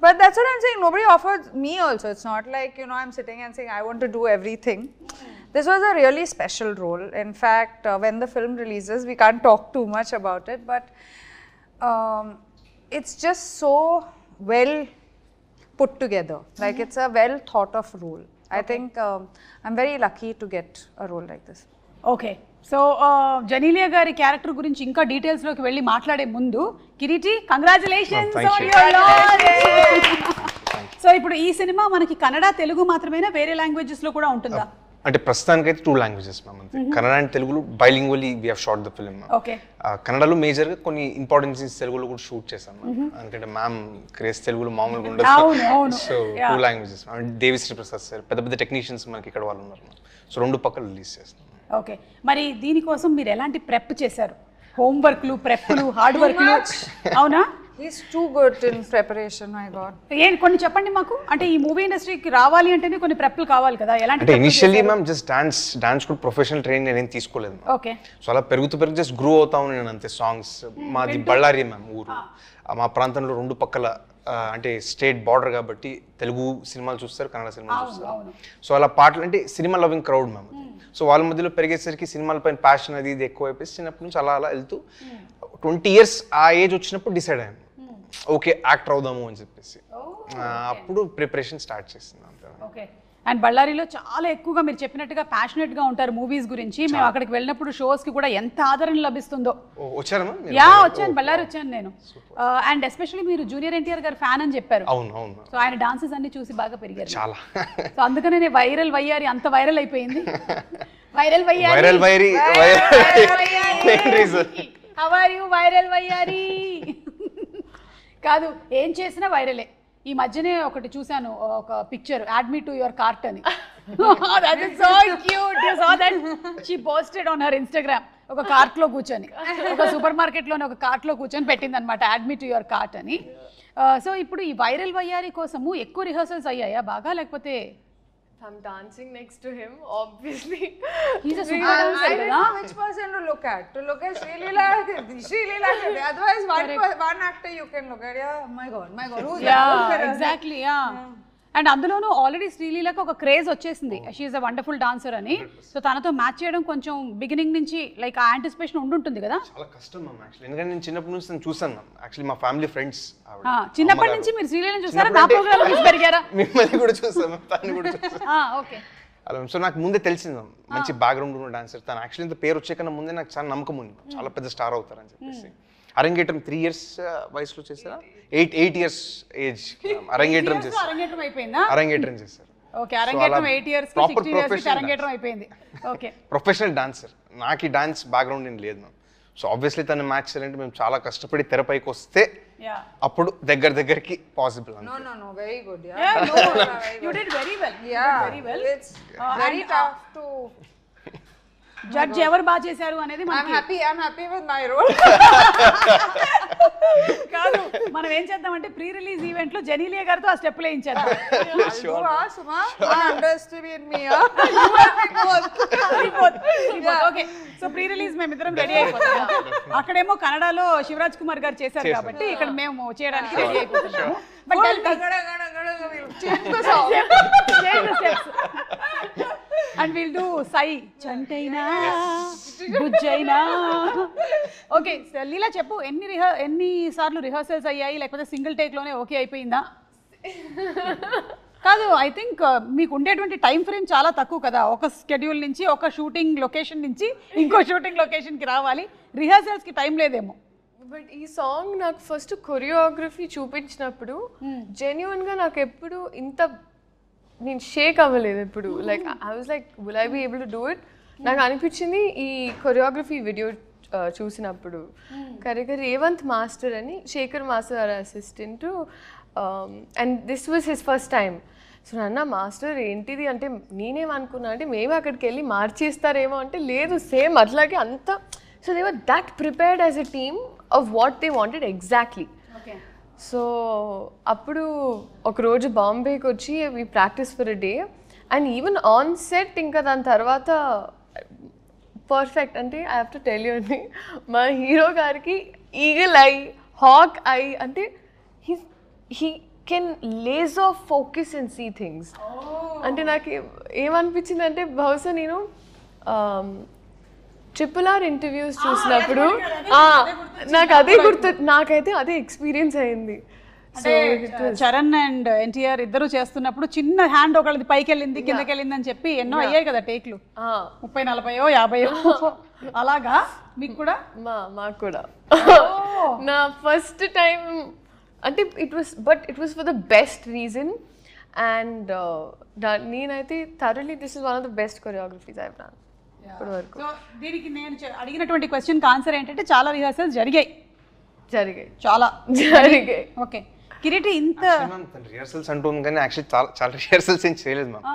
But that's what I'm saying. Nobody offered me also. It's not like, you know, I'm sitting and saying I want to do everything. This was a really special role. In fact, when the film releases, we can't talk too much about it, but it's just so well put together. Like it's a well thought of role. I think I'm very lucky to get a role like this. Okay. So Genelia గారి character గురించి ఇంకా డీటెయిల్స్లోకి వెళ్ళి మాట్లాడే ముందు Kireeti congratulations on your launch. So ఇప్పుడు ఈ cinema మనకి కన్నడ తెలుగు మాత్రమేనా వేరే లాంగ్వేజెస్లో కూడా ఉంటుందా? అంటే ప్రస్తుతానికి అయితే 2 లాంగ్వేజెస్ మ్యామ్ అంతే. కన్నడ అండ్ తెలుగులో bilingually we have shot the film. Okay. కన్నడలో మేజర్గా కొన్ని ఇంపార్టెంట్ సీన్స్ తెలుగులో కూడా షూట్ చేశాను మ్యామ్. ఎందుకంటే మ్యామ్ క్రేజ్ తెలుగులో మామూలుగా ఉండదు. So 2 languages. Devi Sri Prasad sir పెద్ద పెద్ద టెక్నీషియన్స్ మనకి ఇక్కడ వాళ్ళు ఉన్నారు మ్యామ్. సో 2 పక్కలు రిలీజ్ చేస్తాం. ఓకే. మరి దీనికోసం మీరు ఎలాంటి ప్రెప్ చేశారు? హోంవర్క్లు, ప్రెప్లు, హార్డ్ వర్క్లు? అవునా? He's too good in preparation, my God. కొన్ని చెప్పండి మాకు. అంటే ఈ మూవీ ఇండస్ట్రీకి రావాలి అంటేనే కొన్ని ప్రెప్లు కావాలి కదా, ఎలాంటి? అంటే ఇనిషియల్లీ మ్యామ్ జస్ట్ డాన్స్ కూడా ప్రొఫెషనల్ ట్రైనింగ్ నేను తీసుకోలేదు. ఓకే. సో అలా పెరుగుతూ జస్ట్ గ్రో అవుతాను నేను అంతే. సాంగ్స్ మాది బళ్ళారి మ్యామ్ ఊరు. మా ప్రాంతంలో 2 పక్కల అంటే స్టేట్ బార్డర్ కాబట్టి తెలుగు సినిమాలు చూస్తారు, కన్నడ సినిమాలు చూస్తారు. సో అలా పాటలు అంటే cinema loving crowd ma'am. So వాళ్ళ మధ్యలో పెరిగేసరికి సినిమాల పైన ప్యాషన్ అది ఇది ఎక్కువ అయిపోయి చిన్నప్పటి నుంచి అలా అలా వెళ్తూ 20 years ఆ ఏజ్ వచ్చినప్పుడు డిసైడ్ అయ్యాను ఓకే యాక్టర్ అవుదాము అని చెప్పేసి. అప్పుడు ప్రిపరేషన్ స్టార్ట్ చేసింది. ఓకే. అండ్ బళ్ళారిలో చాలా ఎక్కువగా మీరు చెప్పినట్టుగా ప్యాషనెట్గా ఉంటారు మూవీస్ గురించి. మేము అక్కడికి వెళ్ళినప్పుడు షోస్కి కూడా ఎంత ఆదరణ లభిస్తుందో. వచ్చారా? వచ్చాను, బళ్ళారి వచ్చాను నేను. అండ్ ఎస్పెషల్లీ మీరు జూనియర్ ఎన్టీఆర్ గారి ఫ్యాన్ అని చెప్పారు. అవును అవును. సో ఆయన డాన్సెస్ అన్ని చూసి బాగా పెరిగారు చాలా. సో అందుకనే వైరల్ వయ్యారి అంత వైరల్ అయిపోయింది. వైరల్ వయ్యారి, వైరల్ వైరి, హౌ ఆర్ యు వైరల్ వయ్యారి? కాదు, ఏం చేసినా వైరలే. ఈ మధ్యనే ఒకటి చూసాను, ఒక picture, add me to your cart అని. That is so cute. You saw that? She posted on her Instagram. ఒక కార్ట్ లో కూర్చొని, ఒక సూపర్ మార్కెట్ లోనే ఒక కార్ట్ లో కూర్చొని పెట్టింది అనమాట, add me to your cart అని. సో ఇప్పుడు ఈ వైరల్ వయ్యారి కోసము ఎక్కువ రిహర్సల్స్ అయ్యాయా బాగా, లేకపోతే? I'm dancing next to him, obviously. He's a super dancer. I don't know which person to look at. To look at Sri Leela. Otherwise, one actor you can look at. Yeah, my God. Who's that? Yeah, exactly. Yeah. And అందులోనూ already శ్రీలీలకు ఒక craze వచ్చేసింది, she is a wonderful dancer అని. So తనతో match చేయడం కొంచెం beginning నుంచి like ఆ anticipation ఉండుంటుంది కదా. చాలా కష్టం మ్యామ్ యాక్చువల్లీ, ఎందుకంటే నేను చిన్నప్పటి నుంచి తను చూసాను మ్యామ్. యాక్చువల్లీ మా ఫ్యామిలీ ఫ్రెండ్స్. చిన్నప్పటి నుంచి మీరు శ్రీలీలను చూసారా? నా ప్రోగ్రామ్ చూసి పెరిగారా? మిమ్మల్ని కూడా చూసాను, తను కూడా చూసాను. ఓకే. అలా సో నాకు ముందే తెలిసింది మ్యామ్, మంచి బ్యాక్గ్రౌండ్ ఉన్న డాన్సర్ తను. యాక్చువల్లీ ఇంత పేరు వచ్చే కన్నా ముందే నాకు చాలా నమ్మకం ఉంది, చాలా పెద్ద స్టార్ అవుతారని చెప్పేసి. అరంగేట్రం 3 years వయసులో చేశారా? 8 years ఏజ్ అరంగేట్రం చేశారు. అరంగేట్రం అయిపోయిందా? అరంగేట్రం చేశారు. ఓకే. అరంగేట్రం 8 years కి 16 years కి అరంగేట్రం అయిపోయింది. ఓకే. Professional dancer. నాకు ఈ డాన్స్ బ్యాక్గ్రౌండ్ ఏం లేదు మ్యామ్. సో ఆబ్వియస్లీ తను మ్యాచ్ చేయాలంటే మేము చాలా కష్టపడి తెరపైకి వస్తే అప్పుడు దగ్గరికి possible. No, very good. You did very well. Very well. It's very tough to judge ఎవరు బాగా చేశారు అనేది. I'm happy with my role. కాదు, మనం ఏం చేద్దామంటే ప్రీ రిలీజ్ ఈవెంట్ లో జెనీలియా గారితో ఆ స్టెప్ వేయించేద్దాం. Suma, underestimate me. Okay. So pre release మేమిద్దరం రెడీ అయిపోతాం. అక్కడేమో కన్నడలో శివరాజ్ కుమార్ గారు చేశారు కాబట్టి ఇక్కడ మేము చేయడానికి రెడీ అయిపోతున్నాము. But change the song. And we'll do Sai Chantaina Bujjaina. Okay. Leela చెప్పు, ఎన్ని సార్లు రిహర్సల్స్ అయ్యాయి, లేకపోతే సింగిల్ టేక్ లోనే ఓకే అయిపోయిందా? కాదు, ఐ థింక్ మీకు ఉండేటువంటి టైం ఫ్రేమ్ చాలా తక్కువ కదా. ఒక స్కెడ్యూల్ నుంచి, ఒక షూటింగ్ లొకేషన్ నుంచి ఇంకో షూటింగ్ లొకేషన్కి రావాలి, రిహర్సల్స్కి టైం లేదేమో. బట్ ఈ సాంగ్ నాకు ఫస్ట్ కొరియోగ్రఫీ చూపించినప్పుడు జెన్యున్గా నాకు ఎప్పుడు ఇంత నేను షేక్ అవ్వలేదు ఎప్పుడు. Like I was like will I be able to do it. నాకు అనిపించింది ఈ కొరియోగ్రఫీ వీడియో చూసినప్పుడు కరెక్ట్గా రేవంత్ మాస్టర్ అని, Shekhar master assistant, and this was his first time. So నాన్న మాస్టర్ ఏంటిది అంటే నేనేమనుకున్నా అంటే మేము అక్కడికి వెళ్ళి మార్చేస్తారేమో అంటే లేదు, సేమ్ అట్లాగే అంత. So they were that prepared as a team of what they wanted exactly. So అప్పుడు ఒకరోజు బాంబేకి వచ్చి we practice for a day and even on set ఇంకా దాని తర్వాత పర్ఫెక్ట్. అంటే I have to tell you అండి, మా హీరో గారికి ఈగల్ ఐ, హాక్ ఐ అంటే can laser focus and see things. అంటే నాకు ఏమనిపించింది అంటే బహుశా నేను RRR ఇంటర్వ్యూస్ చూసినప్పుడు నాకు అదే గుర్తు, నాకైతే అదే ఎక్స్పీరియన్స్ అయింది. చరణ్ అండ్ ఎన్టీఆర్ ఇద్దరు చేస్తున్నప్పుడు చిన్న హ్యాండ్ ఒకళ్ళది పైకి వెళ్ళింది కిందకి వెళ్ళింది అని చెప్పి ఎన్నో అయ్యాయి కదా టేక్లు, 30-40-50 అలాగా. మీకు కూడా? మాకు కూడా నా ఫస్ట్ టైం అంటే it was for the best reason. And నేనైతే thoroughly this is one of the best choreographies I have done ఇప్పటి వరకు. సో దీనికి నేను అడిగినటువంటి క్వశ్చన్కి ఆన్సర్ ఏంటంటే చాలా రిహార్సల్స్ జరిగాయి. చాలా జరిగాయి. ఓకే కిరీటి ఇంత రిహార్సల్స్ అంటుంది కానీ యాక్చువల్లీ చాలా రిహార్సల్స్ ఏం చేయలేదు మ్యామ్.